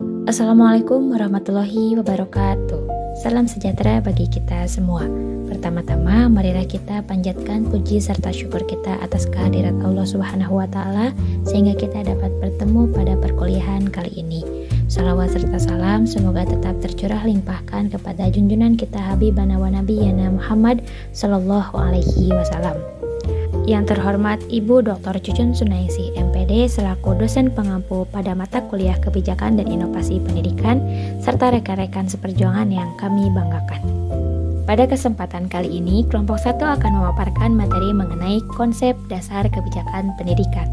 Assalamualaikum warahmatullahi wabarakatuh. Salam sejahtera bagi kita semua. Pertama-tama, marilah kita panjatkan puji serta syukur kita atas kehadirat Allah Subhanahu wa Ta'ala, sehingga kita dapat bertemu pada perkuliahan kali ini. Salawat serta salam semoga tetap tercurah limpahkan kepada junjungan kita Habibana wa Nabiyana Muhammad Sallallahu Alaihi Wasallam. Yang terhormat Ibu Dr. Cucun Sunaisi, MPD, selaku dosen pengampu pada mata kuliah Kebijakan dan Inovasi Pendidikan, serta rekan-rekan seperjuangan yang kami banggakan. Pada kesempatan kali ini, kelompok 1 akan memaparkan materi mengenai konsep dasar kebijakan pendidikan.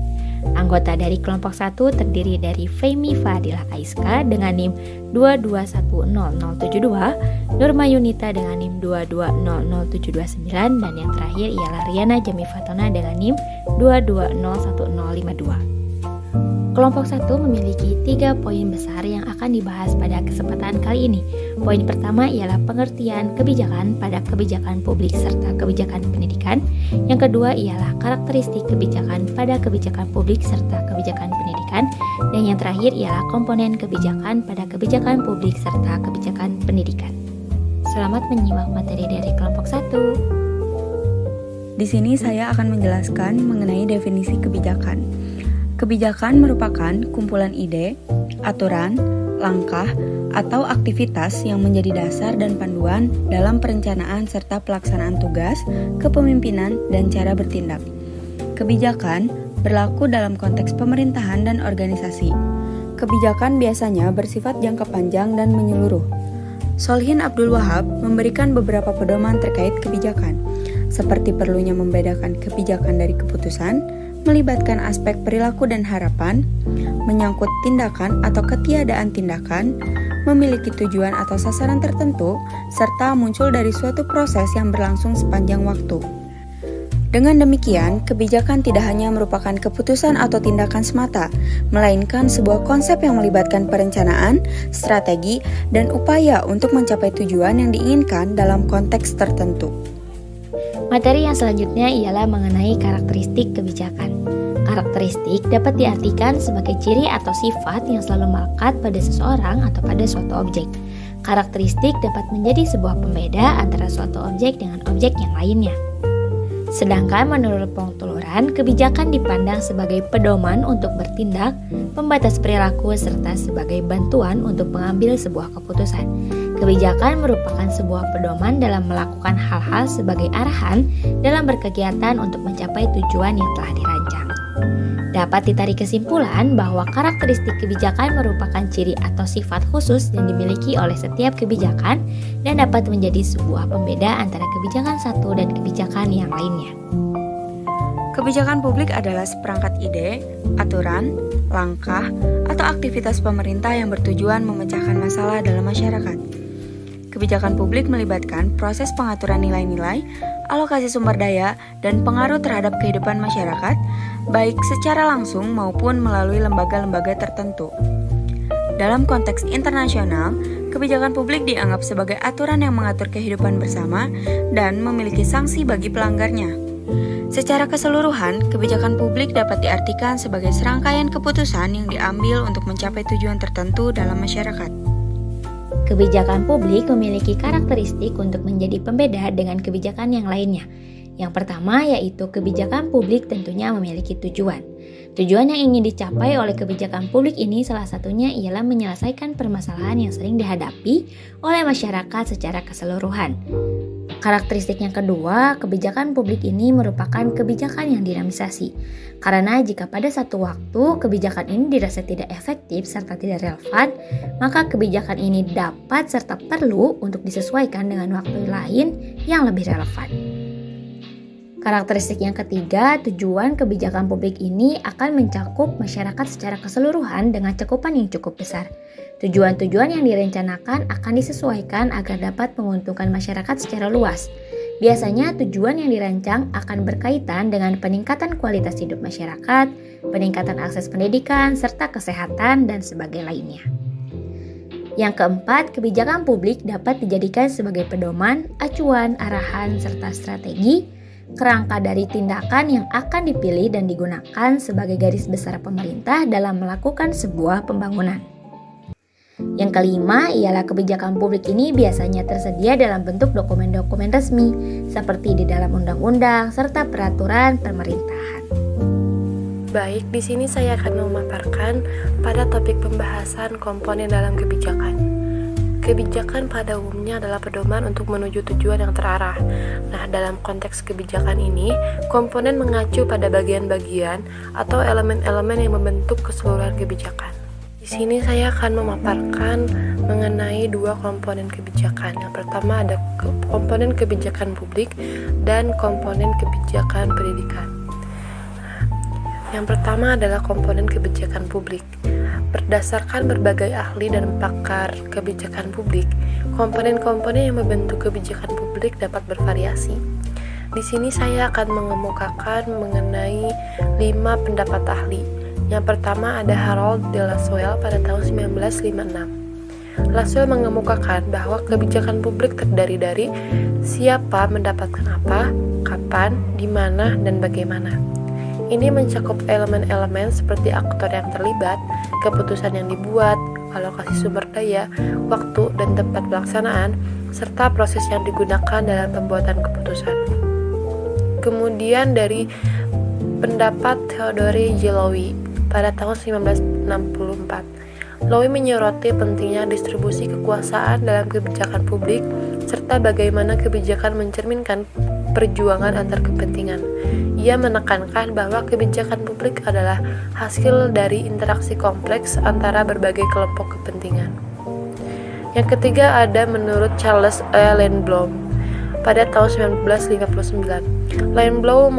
Anggota dari kelompok 1 terdiri dari Femi Fadilah Aiska dengan NIM 2210072, Nurma Yunita dengan NIM 2200729, dan yang terakhir ialah Riana Jami Fatona dengan NIM 2201052. Kelompok 1 memiliki 3 poin besar yang akan dibahas pada kesempatan kali ini. Poin pertama ialah pengertian kebijakan pada kebijakan publik serta kebijakan pendidikan. Yang kedua ialah karakteristik kebijakan pada kebijakan publik serta kebijakan pendidikan. Dan yang terakhir ialah komponen kebijakan pada kebijakan publik serta kebijakan pendidikan. Selamat menyimak materi dari kelompok 1. Di sini saya akan menjelaskan mengenai definisi kebijakan. Kebijakan merupakan kumpulan ide, aturan, langkah, atau aktivitas yang menjadi dasar dan panduan dalam perencanaan serta pelaksanaan tugas, kepemimpinan, dan cara bertindak. Kebijakan berlaku dalam konteks pemerintahan dan organisasi. Kebijakan biasanya bersifat jangka panjang dan menyeluruh. Solhin Abdul Wahab memberikan beberapa pedoman terkait kebijakan, seperti perlunya membedakan kebijakan dari keputusan, melibatkan aspek perilaku dan harapan, menyangkut tindakan atau ketiadaan tindakan, memiliki tujuan atau sasaran tertentu, serta muncul dari suatu proses yang berlangsung sepanjang waktu. Dengan demikian, kebijakan tidak hanya merupakan keputusan atau tindakan semata, melainkan sebuah konsep yang melibatkan perencanaan, strategi, dan upaya untuk mencapai tujuan yang diinginkan dalam konteks tertentu. Materi yang selanjutnya ialah mengenai karakteristik kebijakan. Karakteristik dapat diartikan sebagai ciri atau sifat yang selalu melekat pada seseorang atau pada suatu objek. Karakteristik dapat menjadi sebuah pembeda antara suatu objek dengan objek yang lainnya. Sedangkan menurut Pengtuluran, kebijakan dipandang sebagai pedoman untuk bertindak, pembatas perilaku, serta sebagai bantuan untuk mengambil sebuah keputusan. Kebijakan merupakan sebuah pedoman dalam melakukan hal-hal sebagai arahan dalam berkegiatan untuk mencapai tujuan yang telah dirancang. Dapat ditarik kesimpulan bahwa karakteristik kebijakan merupakan ciri atau sifat khusus yang dimiliki oleh setiap kebijakan dan dapat menjadi sebuah pembeda antara kebijakan satu dan kebijakan yang lainnya. Kebijakan publik adalah seperangkat ide, aturan, langkah, atau aktivitas pemerintah yang bertujuan memecahkan masalah dalam masyarakat. Kebijakan publik melibatkan proses pengaturan nilai-nilai, alokasi sumber daya, dan pengaruh terhadap kehidupan masyarakat, baik secara langsung maupun melalui lembaga-lembaga tertentu. Dalam konteks internasional, kebijakan publik dianggap sebagai aturan yang mengatur kehidupan bersama dan memiliki sanksi bagi pelanggarnya. Secara keseluruhan, kebijakan publik dapat diartikan sebagai serangkaian keputusan yang diambil untuk mencapai tujuan tertentu dalam masyarakat. Kebijakan publik memiliki karakteristik untuk menjadi pembeda dengan kebijakan yang lainnya. Yang pertama yaitu kebijakan publik tentunya memiliki tujuan. Tujuan yang ingin dicapai oleh kebijakan publik ini salah satunya ialah menyelesaikan permasalahan yang sering dihadapi oleh masyarakat secara keseluruhan. Karakteristik yang kedua, kebijakan publik ini merupakan kebijakan yang dinamisasi. Karena jika pada satu waktu kebijakan ini dirasa tidak efektif serta tidak relevan, maka kebijakan ini dapat serta perlu untuk disesuaikan dengan waktu lain yang lebih relevan. Karakteristik yang ketiga, tujuan kebijakan publik ini akan mencakup masyarakat secara keseluruhan dengan cakupan yang cukup besar. Tujuan-tujuan yang direncanakan akan disesuaikan agar dapat menguntungkan masyarakat secara luas. Biasanya tujuan yang dirancang akan berkaitan dengan peningkatan kualitas hidup masyarakat, peningkatan akses pendidikan, serta kesehatan, dan sebagainya lainnya. Yang keempat, kebijakan publik dapat dijadikan sebagai pedoman, acuan, arahan, serta strategi, kerangka dari tindakan yang akan dipilih dan digunakan sebagai garis besar pemerintah dalam melakukan sebuah pembangunan. Yang kelima ialah kebijakan publik ini biasanya tersedia dalam bentuk dokumen-dokumen resmi seperti di dalam undang-undang serta peraturan pemerintahan. Baik, di sini saya akan memaparkan pada topik pembahasan komponen dalam kebijakan. Kebijakan pada umumnya adalah pedoman untuk menuju tujuan yang terarah. Nah, dalam konteks kebijakan ini, komponen mengacu pada bagian-bagian atau elemen-elemen yang membentuk keseluruhan kebijakan. Di sini saya akan memaparkan mengenai dua komponen kebijakan. Yang pertama ada komponen kebijakan publik dan komponen kebijakan pendidikan. Yang pertama adalah komponen kebijakan publik. Berdasarkan berbagai ahli dan pakar kebijakan publik, komponen-komponen yang membentuk kebijakan publik dapat bervariasi. Di sini saya akan mengemukakan mengenai 5 pendapat ahli. Yang pertama ada Harold de Lasswell pada tahun 1956. Lasswell mengemukakan bahwa kebijakan publik terdiri dari siapa mendapatkan apa, kapan, di mana, dan bagaimana. Ini mencakup elemen-elemen seperti aktor yang terlibat, keputusan yang dibuat, alokasi sumber daya, waktu dan tempat pelaksanaan, serta proses yang digunakan dalam pembuatan keputusan. Kemudian dari pendapat Theodore J. Lowy pada tahun 1964. Lowy menyoroti pentingnya distribusi kekuasaan dalam kebijakan publik serta bagaimana kebijakan mencerminkan perjuangan antar kepentingan. Ia menekankan bahwa kebijakan publik adalah hasil dari interaksi kompleks antara berbagai kelompok kepentingan. Yang ketiga ada menurut Charles E. Lindblom pada tahun 1959. Lindblom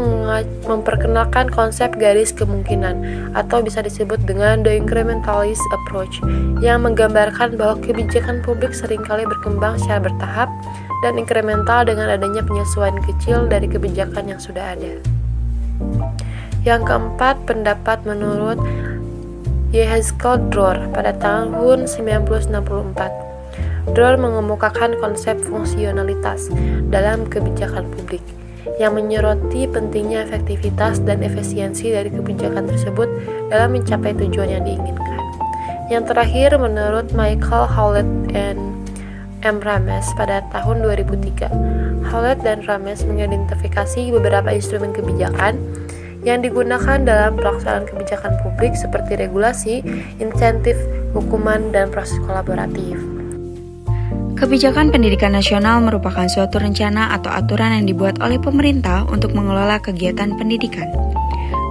memperkenalkan konsep garis kemungkinan atau bisa disebut dengan the incrementalist approach yang menggambarkan bahwa kebijakan publik seringkali berkembang secara bertahap dan inkremental dengan adanya penyesuaian kecil dari kebijakan yang sudah ada. Yang keempat, pendapat menurut Yehezkel Dror pada tahun 1964. Dror mengemukakan konsep fungsionalitas dalam kebijakan publik yang menyoroti pentingnya efektivitas dan efisiensi dari kebijakan tersebut dalam mencapai tujuan yang diinginkan. Yang terakhir, menurut Michael Howlett and M. Rames pada tahun 2003. Howlett dan Rames mengidentifikasi beberapa instrumen kebijakan yang digunakan dalam pelaksanaan kebijakan publik seperti regulasi, insentif, hukuman, dan proses kolaboratif. Kebijakan pendidikan nasional merupakan suatu rencana atau aturan yang dibuat oleh pemerintah untuk mengelola kegiatan pendidikan.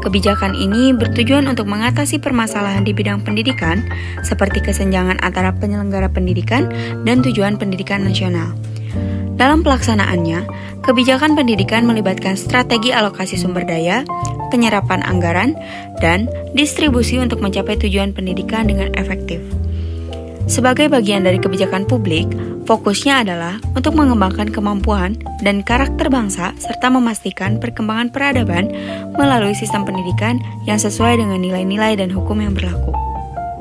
Kebijakan ini bertujuan untuk mengatasi permasalahan di bidang pendidikan, seperti kesenjangan antara penyelenggara pendidikan dan tujuan pendidikan nasional. Dalam pelaksanaannya, kebijakan pendidikan melibatkan strategi alokasi sumber daya, penyerapan anggaran, dan distribusi untuk mencapai tujuan pendidikan dengan efektif. Sebagai bagian dari kebijakan publik, fokusnya adalah untuk mengembangkan kemampuan dan karakter bangsa serta memastikan perkembangan peradaban melalui sistem pendidikan yang sesuai dengan nilai-nilai dan hukum yang berlaku.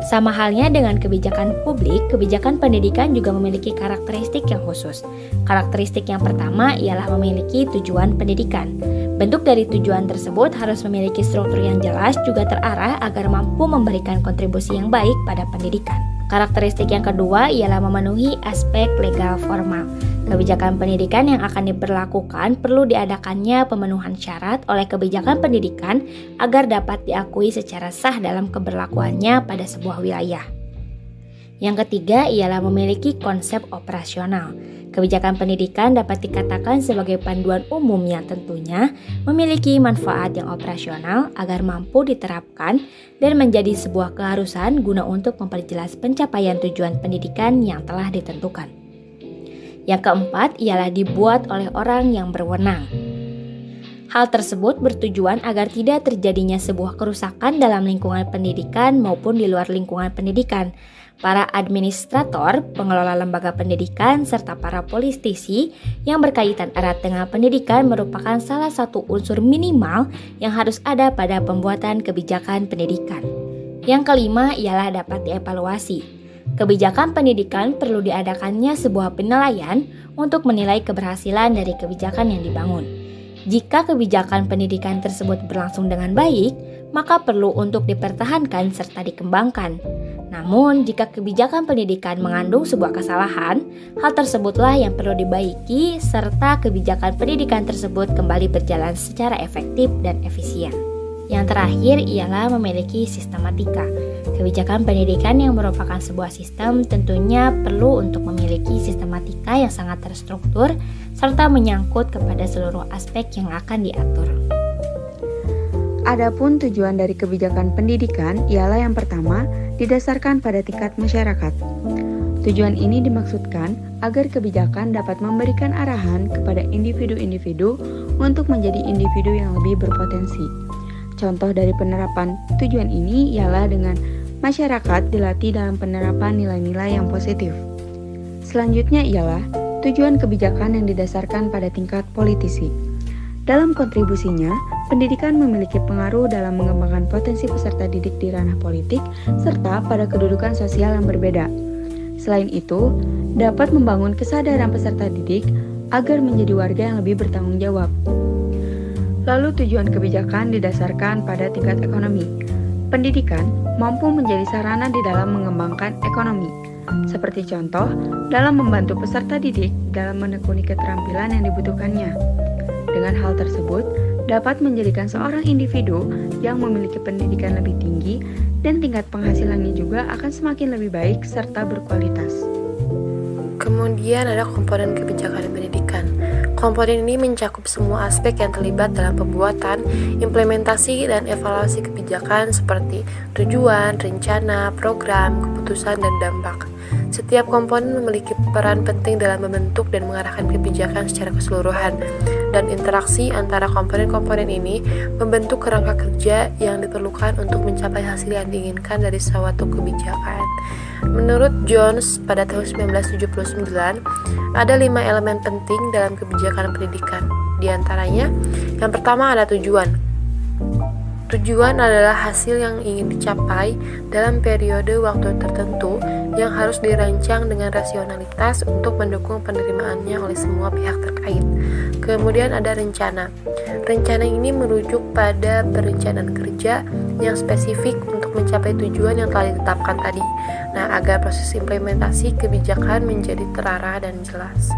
Sama halnya dengan kebijakan publik, kebijakan pendidikan juga memiliki karakteristik yang khusus. Karakteristik yang pertama ialah memiliki tujuan pendidikan. Bentuk dari tujuan tersebut harus memiliki struktur yang jelas juga terarah agar mampu memberikan kontribusi yang baik pada pendidikan. Karakteristik yang kedua ialah memenuhi aspek legal formal. Kebijakan pendidikan yang akan diberlakukan perlu diadakannya pemenuhan syarat oleh kebijakan pendidikan agar dapat diakui secara sah dalam keberlakuannya pada sebuah wilayah. Yang ketiga ialah memiliki konsep operasional. Kebijakan pendidikan dapat dikatakan sebagai panduan umum yang tentunya memiliki manfaat yang operasional agar mampu diterapkan dan menjadi sebuah keharusan guna untuk memperjelas pencapaian tujuan pendidikan yang telah ditentukan. Yang keempat ialah dibuat oleh orang yang berwenang. Hal tersebut bertujuan agar tidak terjadinya sebuah kerusakan dalam lingkungan pendidikan maupun di luar lingkungan pendidikan. Para administrator, pengelola lembaga pendidikan, serta para politisi yang berkaitan erat dengan pendidikan merupakan salah satu unsur minimal yang harus ada pada pembuatan kebijakan pendidikan. Yang kelima ialah dapat dievaluasi. Kebijakan pendidikan perlu diadakannya sebuah penilaian untuk menilai keberhasilan dari kebijakan yang dibangun. Jika kebijakan pendidikan tersebut berlangsung dengan baik, maka perlu untuk dipertahankan serta dikembangkan. Namun, jika kebijakan pendidikan mengandung sebuah kesalahan, hal tersebutlah yang perlu dibaiki serta kebijakan pendidikan tersebut kembali berjalan secara efektif dan efisien. Yang terakhir ialah memiliki sistematika. Kebijakan pendidikan yang merupakan sebuah sistem tentunya perlu untuk memiliki sistematika yang sangat terstruktur serta menyangkut kepada seluruh aspek yang akan diatur. Adapun tujuan dari kebijakan pendidikan ialah yang pertama, didasarkan pada tingkat masyarakat. Tujuan ini dimaksudkan agar kebijakan dapat memberikan arahan kepada individu-individu untuk menjadi individu yang lebih berpotensi. Contoh dari penerapan tujuan ini ialah dengan masyarakat dilatih dalam penerapan nilai-nilai yang positif. Selanjutnya ialah tujuan kebijakan yang didasarkan pada tingkat politisi. Dalam kontribusinya, pendidikan memiliki pengaruh dalam mengembangkan potensi peserta didik di ranah politik serta pada kedudukan sosial yang berbeda. Selain itu, dapat membangun kesadaran peserta didik agar menjadi warga yang lebih bertanggung jawab. Lalu tujuan kebijakan didasarkan pada tingkat ekonomi. Pendidikan mampu menjadi sarana di dalam mengembangkan ekonomi, seperti contoh dalam membantu peserta didik dalam menekuni keterampilan yang dibutuhkannya. Dengan hal tersebut, dapat menjadikan seorang individu yang memiliki pendidikan lebih tinggi dan tingkat penghasilannya juga akan semakin lebih baik serta berkualitas. Kemudian ada komponen kebijakan pendidikan. Komponen ini mencakup semua aspek yang terlibat dalam pembuatan, implementasi, dan evaluasi kebijakan seperti tujuan, rencana, program, keputusan, dan dampak. Setiap komponen memiliki peran penting dalam membentuk dan mengarahkan kebijakan secara keseluruhan, dan interaksi antara komponen-komponen ini membentuk kerangka kerja yang diperlukan untuk mencapai hasil yang diinginkan dari suatu kebijakan. Menurut Jones pada tahun 1979, ada 5 elemen penting dalam kebijakan pendidikan. Di antaranya, yang pertama ada tujuan. Tujuan adalah hasil yang ingin dicapai dalam periode waktu tertentu yang harus dirancang dengan rasionalitas untuk mendukung penerimaannya oleh semua pihak terkait. Kemudian ada rencana. Rencana ini merujuk pada perencanaan kerja yang spesifik untuk mencapai tujuan yang telah ditetapkan tadi. Nah, agar proses implementasi kebijakan menjadi terarah dan jelas.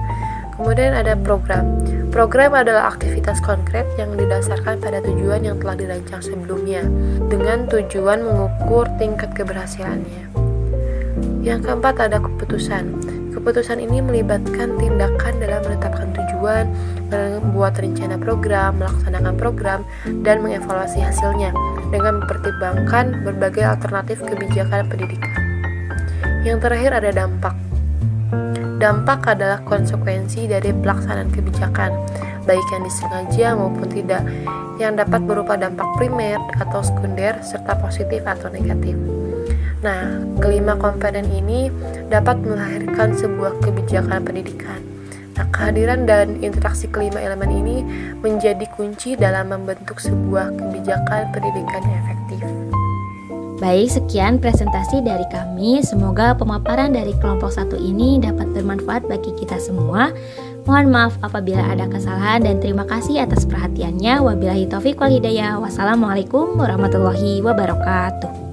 Kemudian ada program. Program adalah aktivitas konkret yang didasarkan pada tujuan yang telah dirancang sebelumnya, dengan tujuan mengukur tingkat keberhasilannya. Yang keempat ada keputusan. Keputusan ini melibatkan tindakan dalam menetapkan tujuan, membuat rencana program, melaksanakan program, dan mengevaluasi hasilnya dengan mempertimbangkan berbagai alternatif kebijakan pendidikan. Yang terakhir ada dampak. Dampak adalah konsekuensi dari pelaksanaan kebijakan, baik yang disengaja maupun tidak, yang dapat berupa dampak primer atau sekunder, serta positif atau negatif. Nah, kelima komponen ini dapat melahirkan sebuah kebijakan pendidikan. Nah, kehadiran dan interaksi kelima elemen ini menjadi kunci dalam membentuk sebuah kebijakan pendidikan yang efektif. Baik, sekian presentasi dari kami. Semoga pemaparan dari kelompok 1 ini dapat bermanfaat bagi kita semua. Mohon maaf apabila ada kesalahan dan terima kasih atas perhatiannya. Wabillahi taufiq wal hidayah. Wassalamualaikum warahmatullahi wabarakatuh.